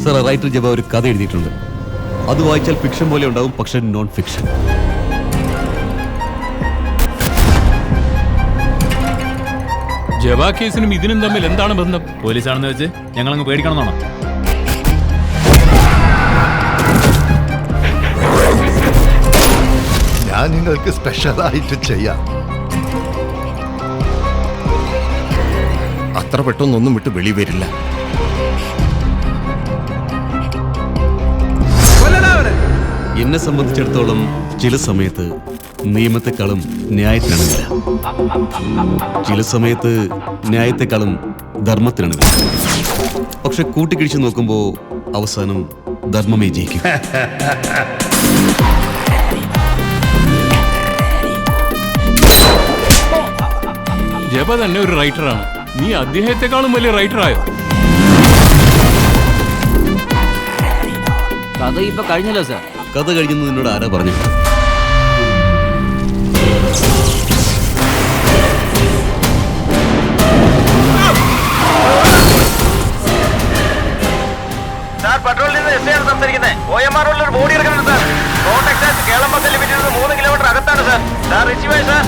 Sir, writer ജബ ഒരു കഥ എഴുതിയിട്ടുണ്ട്. അത് വായിച്ചാൽ ഫിക്ഷൻ പോലെ ഉണ്ടാവും, പക്ഷെ നോൺ ഫിക്ഷൻ. ജബ കേസിനും ഇതിനും തമ്മിൽ എന്താണ് ബന്ധം? പോലീസാണെന്ന് വെച്ച് ഞങ്ങളങ്ങ് പേടിക്കണമെന്നാണോ? ഞാൻ നിങ്ങൾക്ക് സ്പെഷ്യലായിട്ട് ചെയ്യാം. അത്ര പെട്ടെന്നൊന്നും വിട്ട് വെളി വരില്ല. എന്നെ സംബന്ധിച്ചിടത്തോളം ചില സമയത്ത് നിയമത്തെക്കാളും ന്യായത്തിനാണ്. ചില സമയത്ത് ന്യായത്തെക്കാളും ധർമ്മത്തിനാണ്. പക്ഷെ കൂട്ടിക്കിഴിച്ച് നോക്കുമ്പോൾ അവസാനം ധർമ്മമേ ജയിക്കും. ജബ തന്നെ ഒരു റൈറ്ററാണ്. നീ അദ്ദേഹത്തെക്കാളും വലിയ റൈറ്ററായോ? കഥ ഇപ്പൊ കഴിഞ്ഞല്ലോ സാർ. കഥ കഴിഞ്ഞെന്ന് നിന്നോട് ആരാ പറഞ്ഞു? പെട്രോളിൽ നിന്ന് എസ് ആണ് സംസാരിക്കുന്നത്. OMR റോഡിൽ ഒരു ബോഡി എടുക്കുന്നുണ്ട് sir. Road exact Keralam bus limit 3 kilometre അകത്താണ് സാർ. Sir reach sir.